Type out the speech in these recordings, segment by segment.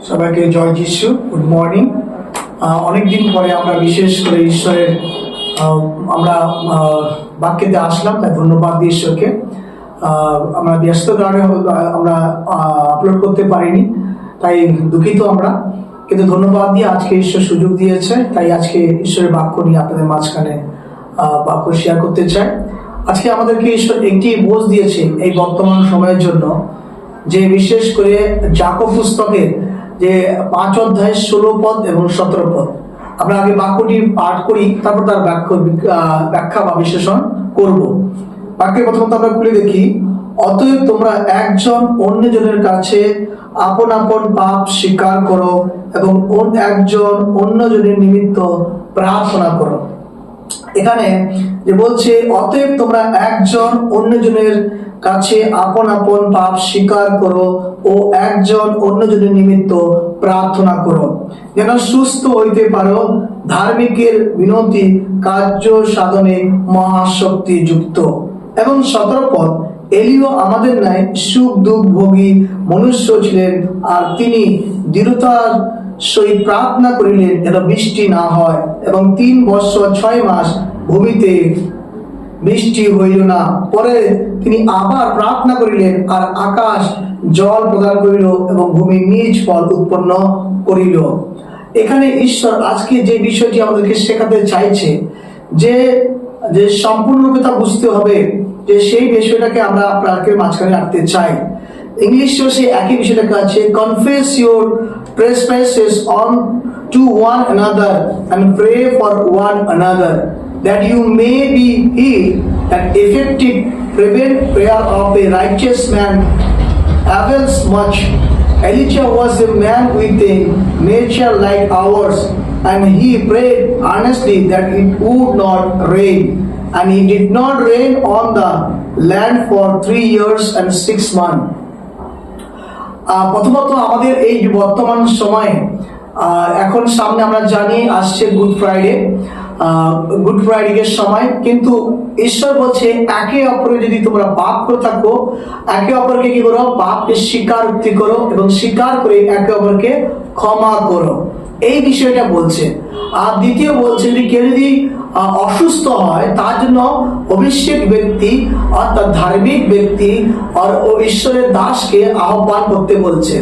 সবাইকে জয় যিশু, good morning. অনেকদিন পরে আমরা বিশেষ করে ঈশ্বরের আমরা বাক্যেতে আসলাম, তাই ধন্যবাদ দিই ঈশ্বরকে। আমরা ব্যস্ত কারণে আমরা আপলোড করতে পারিনি, তাই দুঃখিত আমরা, কিন্তু ধন্যবাদ দিয়ে আজকে ঈশ্বর সুযোগ দিয়েছে, তাই আজকে ঈশ্বরের বাক্য নিয়ে আপনাদের মাঝখানে বাক্য শেয়ার করতে চাই। আজকে আমাদেরকে ঈশ্বর একটি বোঝ দিয়েছে এই বর্তমান সময়ের জন্য, যে বিশেষ করে যাকব পুস্তকের যে 5 অধ্যায় 16 পদ এবং 17 পদ। আমরা আগে বাক্যটি পাঠ করি, তারপর তার ব্যাখ্যা বা বিশ্লেষণ করব। বাক্যের প্রথমত আমরা খুলে দেখি, অতএব তোমরা একজন অন্যজনের কাছে আপন আপন পাপ স্বীকার করো এবং একজন অন্যজনের নিমিত্ত প্রার্থনা করো। এখানে যে বলছে, অতএব তোমরা একজন অন্যজনের কাছে আপন আপন পাপ স্বীকার করো ও একজন অন্যজনের নিমিত্ত প্রার্থনা করো, যেন সুস্থ হইতে পারো। ধার্মিকের বিনতি কার্য সাধনে মহাশক্তি যুক্ত। এবং 17 পদ, এলিও আমাদের ন্যায় সুখ দুঃখ ভোগী মনুষ্য ছিলেন, আর তিনি দৃঢ়তার সহিত প্রার্থনা করিলেন যেন বৃষ্টি না হয়, এবং 3 বৎসর 6 মাস ভূমিতে বৃষ্টি হইল না। পরে তিনি আবার প্রার্থনা করিলেন, আর আকাশ জল প্রদান করিল এবং ভূমি নিজ ফল উৎপন্ন করিল। এখানে ঈশ্বর আজকে যে বিষয়টি আমাদেরকে শেখাতে চাইছে, যে যে সম্পূর্ণরূপে তা বুঝতে হবে, যে সেই বিষয়টাকে আমরা আপনাদের মাঝখানে রাখতে চাই। ইংলিশেও সেই একই বিষয়টাকে আছে, confess your trespasses on to one another and pray for one another, that you may be healed. That effective fervent prayer of a righteous man avails much. Elijah was a man with a nature like ours, and he prayed earnestly that it would not rain. And it did not rain on the land for 3 years and 6 months. প্রথমত আমাদের এই বর্তমান সময়ে এখন সামনে আমরা জানি আসছে গুড ফ্রাইডে সময়, কিন্তু ঈশ্বর বলছে একে অপরকে যদি তোমরা পাপ করে থাকো, একে অপরকে কি করো? পাপকে স্বীকারোক্তি করো এবং স্বীকার করে একে অপরকে ক্ষমা করো, এই বিষয়টা বলছে। আর দ্বিতীয় বলছে, যদি কেউ যদি অসুস্থ হয়, তার জন্য অভিষেক ব্যক্তি অর্থাৎ ধার্মিক ব্যক্তি আর ঈশ্বরের দাসকে আহ্বান করতে বলছে।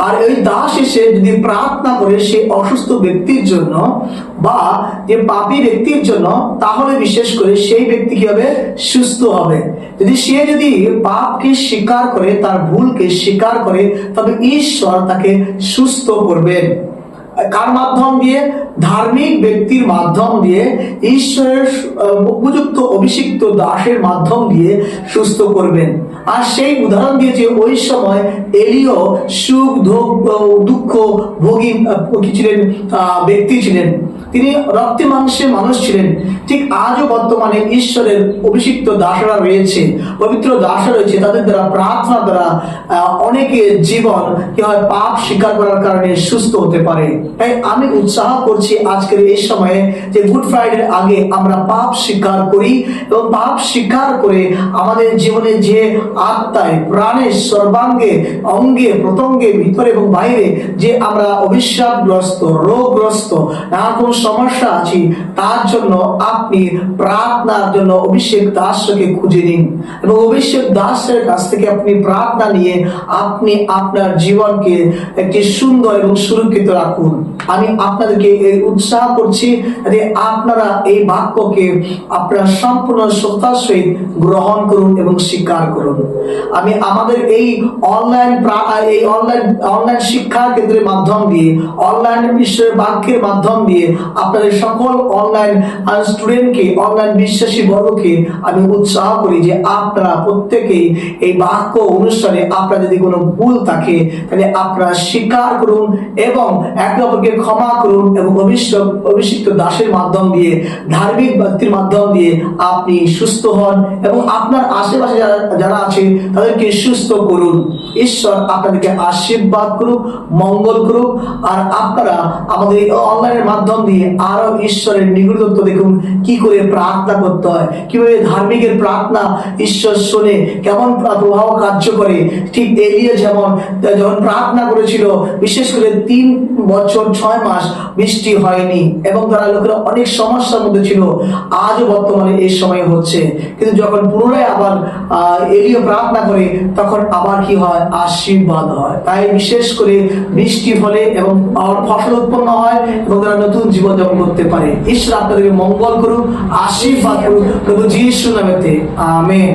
আর ওই দাস এসে যদি প্রার্থনা করে সেই অসুস্থ ব্যক্তির জন্য বা যে পাপী ব্যক্তির জন্য, তাহলে বিশেষ করে সেই ব্যক্তি কি হবে? সুস্থ হবে। যদি পাপকে স্বীকার করে, তার ভুলকে স্বীকার করে, তবে ঈশ্বর তাকে সুস্থ করবেন। কার মাধ্যম দিয়ে? ধার্মিক ব্যক্তির মাধ্যম দিয়ে, ঈশ্বরের উপযুক্ত অভিষিক্ত দাসের মাধ্যম দিয়ে সুস্থ করবেন। আর সেই উদাহরণ দিয়েছে, ওই সময় এলিও সুখ দুঃখ ভোগী ছিলেন, ব্যক্তি ছিলেন, তিনি রক্তে মাংসের মানুষ ছিলেন। ঠিক আজও বর্তমানে ঈশ্বরের অভিষিক্ত দাসরা রয়েছে, পবিত্র দাসরা রয়েছে, তাদের দ্বারা প্রার্থনা দ্বারা অনেকের জীবন কি হয়? পাপ স্বীকার করার কারণে সুস্থ হতে পারে। তাই আমি উৎসাহ করছি আজকের এই সময়ে, যে গুড ফ্রাইডের আগে আমরা পাপ স্বীকার করি এবং পাপ স্বীকার করে আমাদের জীবনে যে আত্মায় প্রাণে সর্বাঙ্গে অঙ্গে প্রত্যঙ্গে ভিতরে এবং বাইরে যে আমরা অভিশাপগ্রস্ত রোগগ্রস্ত নানা কোন সমস্যা আছি, তার জন্য আপনি প্রার্থনার জন্য অভিষেক দাসকে খুঁজে নিন এবং অভিষেক দাসের কাছ থেকে আপনি প্রার্থনা নিয়ে আপনি আপনার জীবনকে একটি সুন্দর এবং সুরক্ষিত রাখুন। আমি আপনাদেরকে এই উৎসাহ করছি যে আপনারা এই বাক্যকে আপনারা সম্পূর্ণ শ্রদ্ধার সহিত গ্রহণ করুন এবং স্বীকার করুন। আমি আমাদের এই অনলাইন শিক্ষা কেন্দ্রের মাধ্যম দিয়ে, অনলাইন বিশ্বের বাক্যের মাধ্যম দিয়ে আপনাদের সকল অনলাইন স্টুডেন্টকে, অনলাইন বিশ্বাসী বর্গকে আমি উৎসাহ করি যে আপনারা প্রত্যেকেই এই বাক্য অনুষ্ঠানে আপনার যদি কোনো ভুল থাকে, তাহলে আপনারা স্বীকার করুন এবং একে অপরকে ক্ষমা করুন এবং অভিষিক্ত দাসের মাধ্যম দিয়ে, ধার্মিক ব্যক্তির মাধ্যম দিয়ে আপনি সুস্থ হন এবং আপনার আশেপাশে যারা আছে তাদেরকে সুস্থ করুন। ঈশ্বর আপনাদেরকে আশীর্বাদ করুক, মঙ্গল করুক। আর আপনারা আমাদের অনলাইনের মাধ্যম দিয়ে আরো ঈশ্বরের নিগুড়ত্ব দেখুন, কি করে প্রার্থনা করতে হয়, কিভাবে ধার্মিকের প্রার্থনা ঈশ্বর শুনে কেমন প্রভাব কার্য করে। ঠিক এলিয়া যেমন যখন প্রার্থনা করেছিল, বিশেষ করে 3 বছর 6 মাস বৃষ্টি হয়নি এবং তারা লোকেরা অনেক সমস্যার মধ্যে ছিল। আজও বর্তমানে এই সময় হচ্ছে, কিন্তু যখন পুনরায় আবার এলিয়া প্রার্থনা করে তখন আবার কি হয়, আশীর্বাদ হয়। তাই বিশেষ করে বৃষ্টি ফলে এবং ফসল উৎপন্ন হয় এবং তারা নতুন জীবন যাপন করতে পারে। ঈশ্বর আপনাদেরকে মঙ্গল করুক, আশীর্বাদ করুক, প্রভু যিশুর নামেতে আমেন।